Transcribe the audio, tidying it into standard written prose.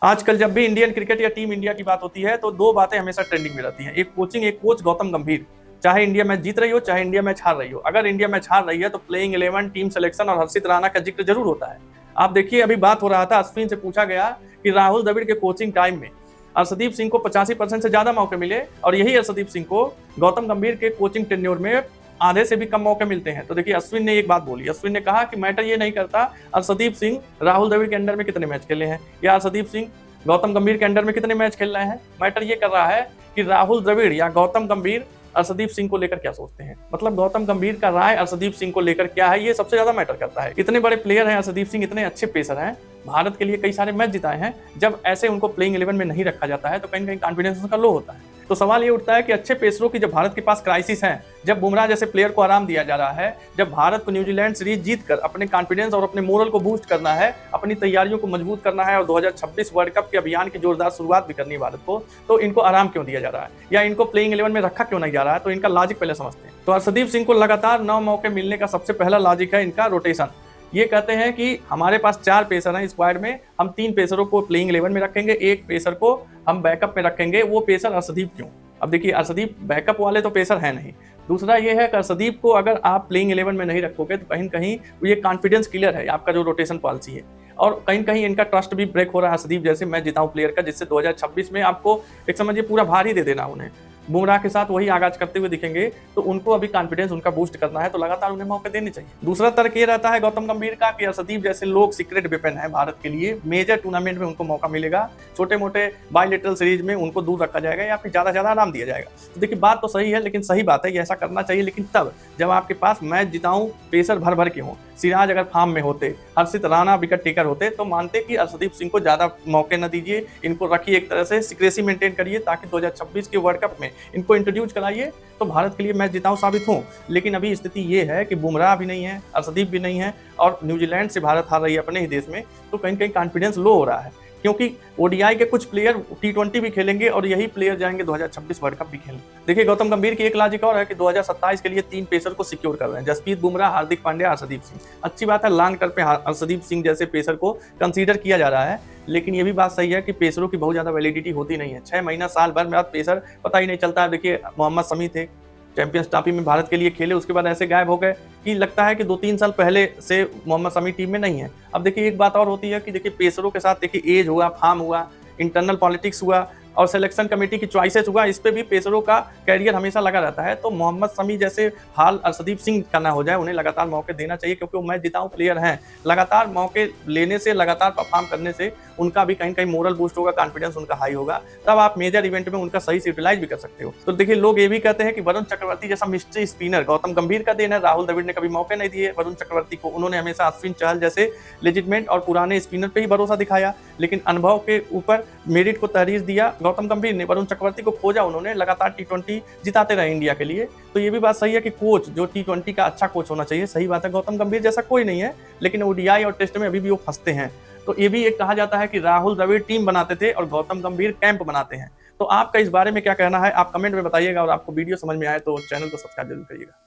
आजकल जब भी इंडियन क्रिकेट या टीम इंडिया की बात होती है तो दो बातें हमेशा ट्रेंडिंग में रहती हैं, एक कोचिंग, एक कोच गौतम गंभीर। चाहे इंडिया मैच जीत रही हो, चाहे इंडिया मैच हार रही हो, अगर इंडिया मैच हार रही है तो प्लेइंग 11, टीम सिलेक्शन और हर्षित राणा का जिक्र जरूर होता है। आप देखिए, अभी बात हो रहा था, अश्विन से पूछा गया कि राहुल द्रविड़ के कोचिंग टाइम में अर्शदीप सिंह को 85% से ज्यादा मौके मिले और यही अर्शदीप सिंह को गौतम गंभीर के कोचिंग टेन्योर में आधे से भी कम मौके मिलते हैं। तो देखिए, अश्विन ने एक बात बोली, अश्विन ने कहा कि मैटर ये नहीं करता अर्शदीप सिंह राहुल द्रविड़ के अंडर में कितने मैच खेले हैं या अर्शदीप सिंह गौतम गंभीर के अंडर में कितने मैच खेल रहे हैं। मैटर ये कर रहा है कि राहुल द्रविड़ या गौतम गंभीर अर्शदीप सिंह को लेकर क्या सोचते हैं, मतलब गौतम गंभीर का राय अर्शदीप सिंह को लेकर क्या है, ये सबसे ज्यादा मैटर करता है। इतने बड़े प्लेयर हैं अर्शदीप सिंह, इतने अच्छे पेसर हैं, भारत के लिए कई सारे मैच जिताए हैं। जब ऐसे उनको प्लेइंग 11 में नहीं रखा जाता है तो कहीं कहीं कॉन्फिडेंस उनका लो होता है। तो सवाल ये उठता है कि अच्छे पेसरों की जब भारत के पास क्राइसिस है, जब बुमराह जैसे प्लेयर को आराम दिया जा रहा है, जब भारत को न्यूजीलैंड सीरीज जीतकर अपने कॉन्फिडेंस और अपने मोरल को बूस्ट करना है, अपनी तैयारियों को मजबूत करना है और 2026 वर्ल्ड कप के अभियान की जोरदार शुरुआत भी करनी है भारत को, तो इनको आराम क्यों दिया जा रहा है या इनको प्लेइंग 11 में रखा क्यों नहीं जा रहा है। तो इनका लॉजिक पहले समझते हैं। तो अर्शदीप सिंह को लगातार 9 मौके मिलने का सबसे पहला लॉजिक है इनका रोटेशन। ये कहते हैं कि हमारे पास 4 पेसर हैं स्क्वाड में, हम 3 पेसरों को प्लेइंग 11 में रखेंगे, एक पेसर को हम बैकअप में रखेंगे। वो पेसर अर्शदीप क्यों? अब देखिए, अर्शदीप बैकअप वाले तो पेसर है नहीं। दूसरा ये है कि अर्शदीप को अगर आप प्लेइंग 11 में नहीं रखोगे तो कहीं कहीं ये कॉन्फिडेंस किलर है आपका जो रोटेशन पॉलिसी है, और कहीं कहीं इनका ट्रस्ट भी ब्रेक हो रहा है अर्शदीप जैसे मैच जिताऊ प्लेयर का, जिससे 2026 में आपको एक समझिए पूरा भार ही दे देना उन्हें। बुमराह के साथ वही आगाज करते हुए दिखेंगे, तो उनको अभी कॉन्फिडेंस उनका बूस्ट करना है, तो लगातार उन्हें मौके देने चाहिए। दूसरा तर्क ये रहता है गौतम गंभीर का कि अर्शदीप जैसे लोग सीक्रेट वेपन है भारत के लिए, मेजर टूर्नामेंट में उनको मौका मिलेगा, छोटे मोटे बायलेटरल सीरीज में उनको दूर रखा जाएगा या फिर ज्यादा ज्यादा आराम दिया जाएगा। तो देखिए, बात तो सही है, लेकिन सही बात है, ये ऐसा करना चाहिए, लेकिन तब जब आपके पास मैच जिताऊं पेसर भर भर के हों। सिराज अगर फॉर्म में होते, हर्षित राणा विकेट टेकर होते, तो मानते कि अर्शदीप सिंह को ज्यादा मौके न दीजिए, इनको रखिए, एक तरह से सीक्रेसी मेंटेन करिए ताकि 2026 के वर्ल्ड कप में इनको इंट्रोड्यूस कराइए तो भारत के लिए मैच जिताऊ साबित हो। लेकिन अभी स्थिति ये है कि बुमराह भी नहीं है, अर्शदीप भी नहीं है और न्यूजीलैंड से भारत हार रही है अपने ही देश में, तो कहीं कहीं कॉन्फिडेंस लो हो रहा है, क्योंकि ओडीआई के कुछ प्लेयर T20 भी खेलेंगे और यही प्लेयर जाएंगे 2026 वर्ल्ड कप भी खेलेंगे। देखिए, गौतम गंभीर की एक लॉजिक और है कि 2027 के लिए 3 पेसर को सिक्योर कर रहे हैं, जसप्रीत बुमराह, हार्दिक पांड्या, अर्शदीप सिंह। अच्छी बात है, लॉन्ग टर्म पे अर्शदीप सिंह जैसे पेसर को कंसीडर किया जा रहा है, लेकिन ये भी बात सही है कि पेसरों की बहुत ज्यादा वैलिडिटी होती नहीं है। 6 महीना साल भर में पेसर पता ही नहीं चलता है। देखिए, मोहम्मद शमी थे, चैंपियंस ट्रॉफी में भारत के लिए खेले, उसके बाद ऐसे गायब हो गए कि लगता है कि 2-3 साल पहले से मोहम्मद शमी टीम में नहीं है। अब देखिए, एक बात और होती है कि देखिए पेसरों के साथ देखिए एज हुआ, फॉर्म हुआ, इंटरनल पॉलिटिक्स हुआ और सिलेक्शन कमेटी की चॉइसेस हुआ, इस पे भी पेसरों का कैरियर हमेशा लगा रहता है। तो मोहम्मद शमी जैसे हाल अर्शदीप सिंह का ना हो जाए, उन्हें लगातार मौके देना चाहिए, क्योंकि वो मैच जिताऊ प्लेयर हैं। लगातार मौके लेने से, लगातार परफॉर्म करने से उनका भी कहीं कहीं मोरल बूस्ट होगा, कॉन्फिडेंस उनका हाई होगा, तब आप मेजर इवेंट में उनका सही से यूटिलाइज भी कर सकते हो। तो देखिए, लोग ये भी कहते हैं कि वरुण चक्रवर्ती जैसा मिस्ट्री स्पिनर गौतम गंभीर का देन है, राहुल द्रविड़ ने कभी मौके नहीं दिए वरुण चक्रवर्ती को, उन्होंने हमेशा अश्विन चहल जैसे लेजिटमेट और पुराने स्पिनर पे ही भरोसा दिखाया, लेकिन अनुभव के ऊपर मेरिट को तरजीह दिया गौतम गंभीर ने, वरुण चक्रवर्ती को खोजा उन्होंने, लगातार T20 जिताते रहे इंडिया के लिए। तो ये भी बात सही है कि कोच जो T20 का अच्छा कोच होना चाहिए, सही बात है, गौतम गंभीर जैसा कोई नहीं है, लेकिन ओडीआई और टेस्ट में अभी भी वो फंसते हैं। तो ये भी एक कहा जाता है कि राहुल द्रविड़ टीम बनाते थे और गौतम गंभीर कैंप बनाते हैं। तो आपका इस बारे में क्या कहना है, आप कमेंट में बताइएगा, और आपको वीडियो समझ में आए तो चैनल को सब्सक्राइब जरूर करिएगा।